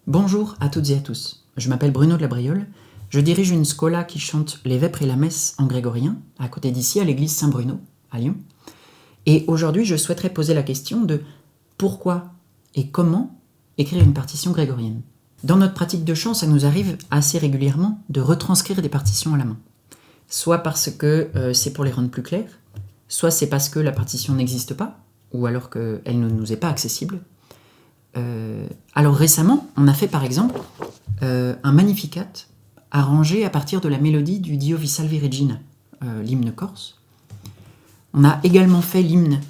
Bonjour à toutes et à tous, je m'appelle Bruno de la Briole, je dirige une scola qui chante les vêpres et la messe en grégorien, à côté d'ici à l'église Saint-Bruno, à Lyon. Et aujourd'hui je souhaiterais poser la question de pourquoi et comment écrire une partition grégorienne. Dans notre pratique de chant, ça nous arrive assez régulièrement de retranscrire des partitions à la main. Soit parce que c'est pour les rendre plus claires, soit c'est parce que la partition n'existe pas, ou alors qu'elle ne nous est pas accessible. Alors récemment, on a fait par exemple un Magnificat arrangé à partir de la mélodie du Dio vi salvi Regina, l'hymne corse. On a également fait l'hymne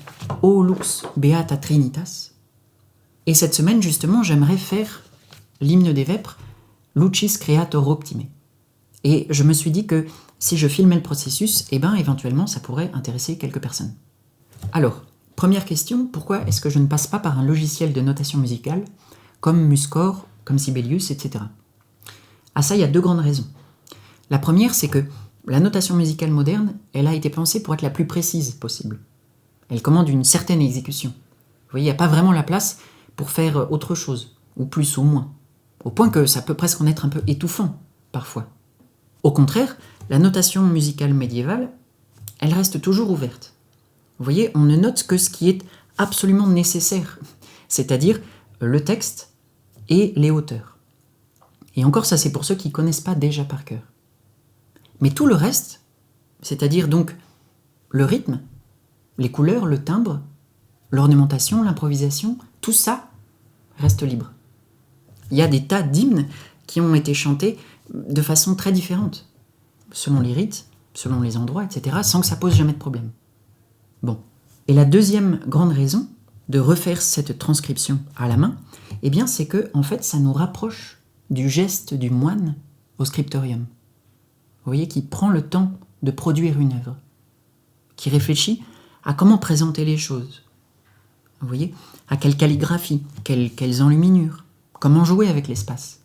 O lux beata trinitas. Et cette semaine, justement, j'aimerais faire l'hymne des vêpres, Lucis creator optime. Et je me suis dit que si je filmais le processus, éventuellement, ça pourrait intéresser quelques personnes. Alors, première question, pourquoi est-ce que je ne passe pas par un logiciel de notation musicale, comme Muscore, comme Sibelius, etc. À ça, il y a deux grandes raisons. La première, c'est que la notation musicale moderne, elle a été pensée pour être la plus précise possible. Elle commande une certaine exécution. Vous voyez, il n'y a pas vraiment la place pour faire autre chose, ou plus ou moins, au point que ça peut presque en être un peu étouffant, parfois. Au contraire, la notation musicale médiévale, elle reste toujours ouverte. Vous voyez, on ne note que ce qui est absolument nécessaire, c'est-à-dire le texte et les hauteurs. Et encore, ça c'est pour ceux qui ne connaissent pas déjà par cœur. Mais tout le reste, c'est-à-dire donc le rythme, les couleurs, le timbre, l'ornementation, l'improvisation, tout ça reste libre. Il y a des tas d'hymnes qui ont été chantés de façon très différente, selon les rites, selon les endroits, etc., sans que ça pose jamais de problème. Bon. Et la deuxième grande raison de refaire cette transcription à la main, c'est que en fait, ça nous rapproche du geste du moine au scriptorium. Vous voyez, qui prend le temps de produire une œuvre, qui réfléchit à comment présenter les choses. Vous voyez, à quelle calligraphie, quelles enluminures, comment jouer avec l'espace.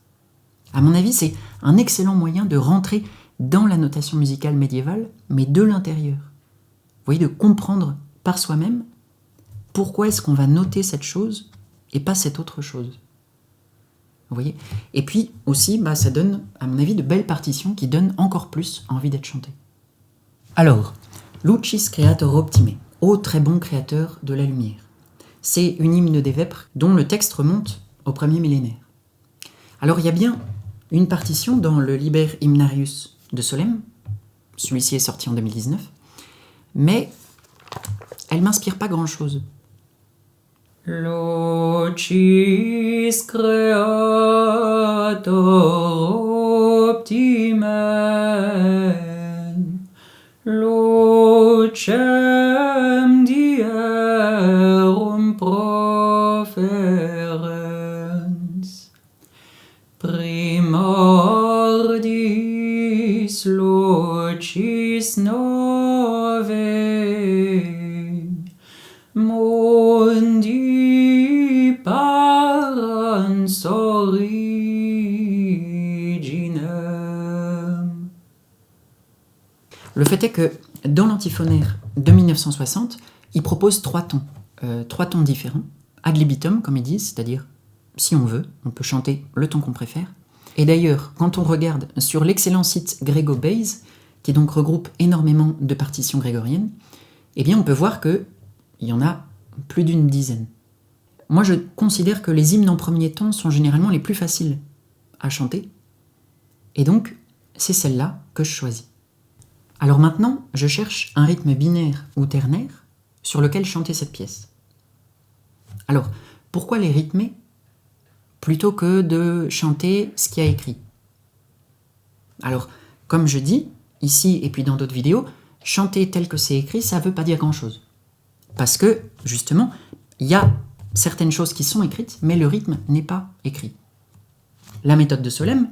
À mon avis, c'est un excellent moyen de rentrer dans la notation musicale médiévale, mais de l'intérieur. Vous voyez, de comprendre par soi-même pourquoi est-ce qu'on va noter cette chose et pas cette autre chose. Vous voyez ? Et puis aussi, ça donne, à mon avis, de belles partitions qui donnent encore plus envie d'être chantées. Alors, Lucis creator optime, ô très bon créateur de la lumière. C'est une hymne des vêpres dont le texte remonte au premier millénaire. Alors il y a bien une partition dans le Liber Hymnarius de Solesmes, celui-ci est sorti en 2019, mais elle m'inspire pas grand-chose. Lucis creator optime, lucem dierum proferens, primordis lucis novae, mundi parens originem. Le fait est que dans l'antiphonaire de 1960, il propose trois tons différents, ad libitum comme ils disent, c'est-à-dire si on veut, on peut chanter le ton qu'on préfère. Et d'ailleurs, quand on regarde sur l'excellent site GregoBase, qui donc regroupe énormément de partitions grégoriennes, on peut voir qu'il y en a plus d'une dizaine. Moi, je considère que les hymnes en premier ton sont généralement les plus faciles à chanter, et donc c'est celle-là que je choisis. Alors maintenant, je cherche un rythme binaire ou ternaire sur lequel chanter cette pièce. Alors, pourquoi les rythmer plutôt que de chanter ce qu'il y a écrit? Alors, comme je dis, ici et puis dans d'autres vidéos, chanter tel que c'est écrit, ça ne veut pas dire grand-chose. Parce que, justement, il y a certaines choses qui sont écrites, mais le rythme n'est pas écrit. La méthode de Solesmes,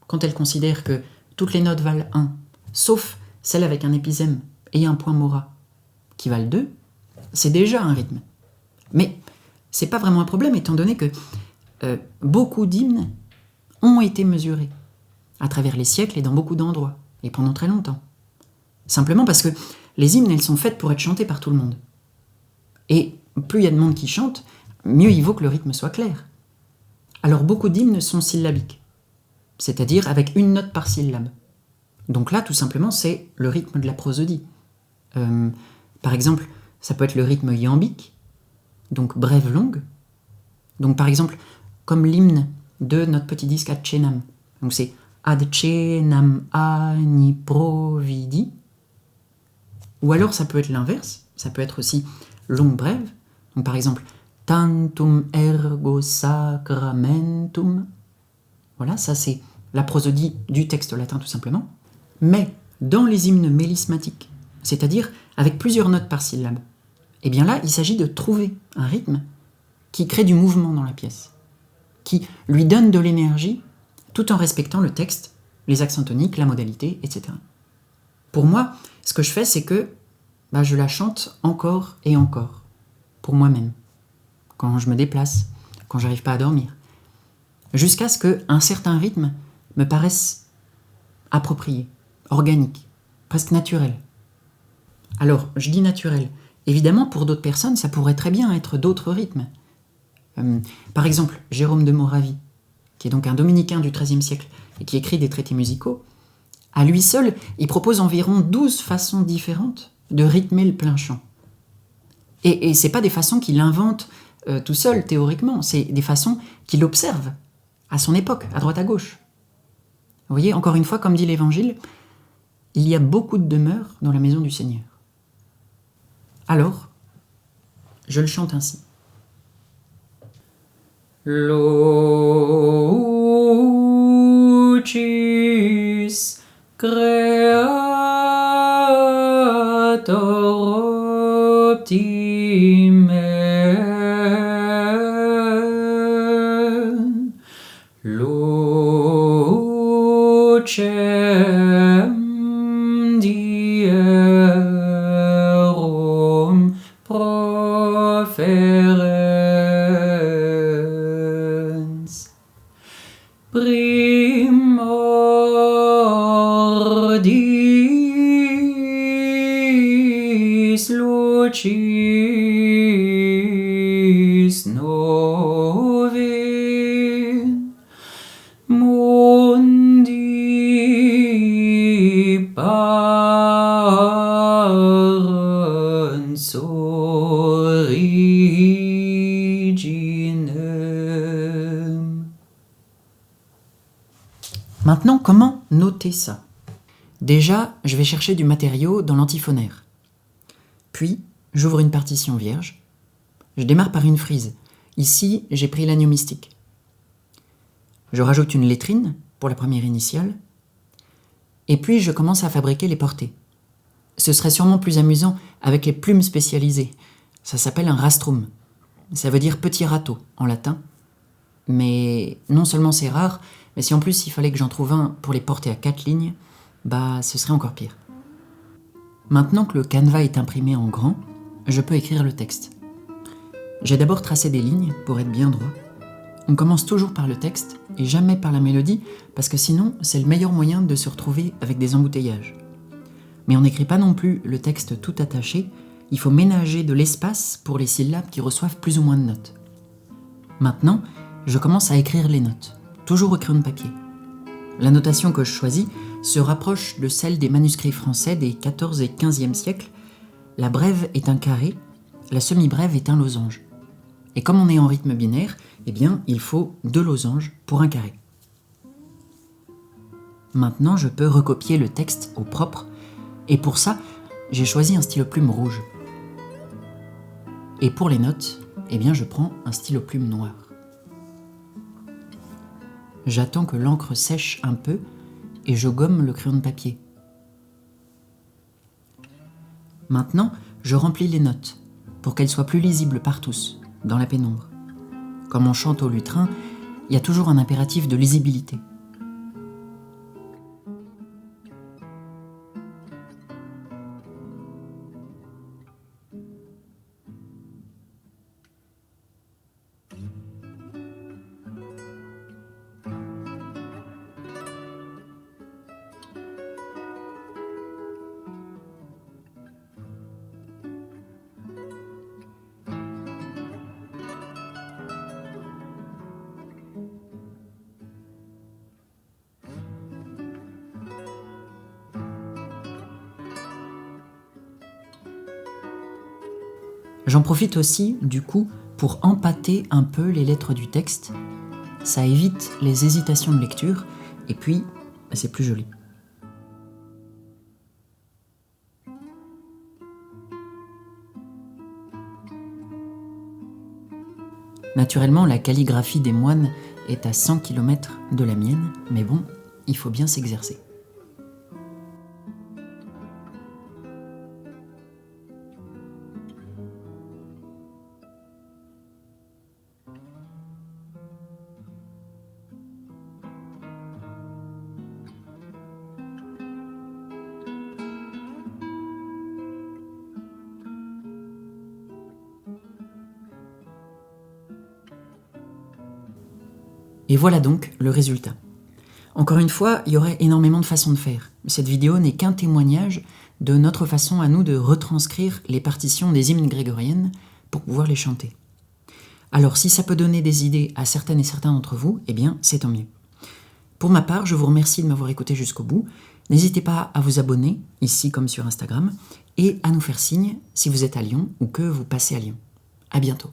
quand elle considère que toutes les notes valent 1, sauf celle avec un épizème et un point mora qui valent 2, c'est déjà un rythme. Mais c'est pas vraiment un problème, étant donné que beaucoup d'hymnes ont été mesurés à travers les siècles et dans beaucoup d'endroits, et pendant très longtemps. Simplement parce que les hymnes, elles sont faites pour être chantées par tout le monde. Et plus il y a de monde qui chante, mieux il vaut que le rythme soit clair. Alors beaucoup d'hymnes sont syllabiques, c'est-à-dire avec une note par syllabe. Donc là, tout simplement, c'est le rythme de la prosodie. Par exemple, ça peut être le rythme iambique, donc brève longue. Donc par exemple, comme l'hymne de notre petit disque Ad Cenam. Donc c'est Ad Cenam Ani Providi. Ou alors ça peut être l'inverse, ça peut être aussi longue brève. Donc par exemple, Tantum ergo sacramentum. Voilà, ça c'est la prosodie du texte latin tout simplement. Mais dans les hymnes mélismatiques, c'est-à-dire avec plusieurs notes par syllabe, eh bien là, il s'agit de trouver un rythme qui crée du mouvement dans la pièce, qui lui donne de l'énergie tout en respectant le texte, les accents toniques, la modalité, etc. Pour moi, ce que je fais, c'est que je la chante encore et encore, pour moi-même, quand je me déplace, quand j'arrive pas à dormir, jusqu'à ce qu'un certain rythme me paraisse approprié, organique, presque naturel. Alors, je dis naturel. Évidemment, pour d'autres personnes, ça pourrait très bien être d'autres rythmes. Par exemple, Jérôme de Moravie, qui est donc un dominicain du XIIIe siècle et qui écrit des traités musicaux, à lui seul, il propose environ 12 façons différentes de rythmer le plein chant. Et ce n'est pas des façons qu'il invente tout seul, théoriquement, c'est des façons qu'il observe à son époque, à droite à gauche. Vous voyez, encore une fois, comme dit l'Évangile, il y a beaucoup de demeures dans la maison du Seigneur. Alors, je le chante ainsi. Lucis Creator optime Lucem dierum proferens primordis lucis novi mundi parens originem. Maintenant, comment noter ça? Déjà, je vais chercher du matériau dans l'antiphonaire. Puis, j'ouvre une partition vierge. Je démarre par une frise. Ici, j'ai pris l'agneau mystique. Je rajoute une lettrine pour la première initiale. Et puis, je commence à fabriquer les portées. Ce serait sûrement plus amusant avec les plumes spécialisées. Ça s'appelle un rastrum. Ça veut dire petit râteau en latin. Mais non seulement c'est rare, mais si en plus il fallait que j'en trouve un pour les porter à 4 lignes, ce serait encore pire. Maintenant que le canevas est imprimé en grand, je peux écrire le texte. J'ai d'abord tracé des lignes pour être bien droit. On commence toujours par le texte et jamais par la mélodie, parce que sinon c'est le meilleur moyen de se retrouver avec des embouteillages. Mais on n'écrit pas non plus le texte tout attaché, il faut ménager de l'espace pour les syllabes qui reçoivent plus ou moins de notes. Maintenant, je commence à écrire les notes, toujours au crayon de papier. La notation que je choisis se rapproche de celle des manuscrits français des XIVe et XVe siècles. La brève est un carré, la semi-brève est un losange. Et comme on est en rythme binaire, il faut 2 losanges pour un carré. Maintenant, je peux recopier le texte au propre, et pour ça, j'ai choisi un stylo plume rouge. Et pour les notes, je prends un stylo plume noir. J'attends que l'encre sèche un peu et je gomme le crayon de papier. Maintenant, je remplis les notes pour qu'elles soient plus lisibles par tous, dans la pénombre. Comme on chante au lutrin, il y a toujours un impératif de lisibilité. J'en profite aussi, du coup, pour empâter un peu les lettres du texte. Ça évite les hésitations de lecture, et puis, c'est plus joli. Naturellement, la calligraphie des moines est à 100 km de la mienne, mais bon, il faut bien s'exercer. Et voilà donc le résultat. Encore une fois, il y aurait énormément de façons de faire. Cette vidéo n'est qu'un témoignage de notre façon à nous de retranscrire les partitions des hymnes grégoriennes pour pouvoir les chanter. Alors si ça peut donner des idées à certaines et certains d'entre vous, eh bien c'est tant mieux. Pour ma part, je vous remercie de m'avoir écouté jusqu'au bout. N'hésitez pas à vous abonner, ici comme sur Instagram, et à nous faire signe si vous êtes à Lyon ou que vous passez à Lyon. À bientôt.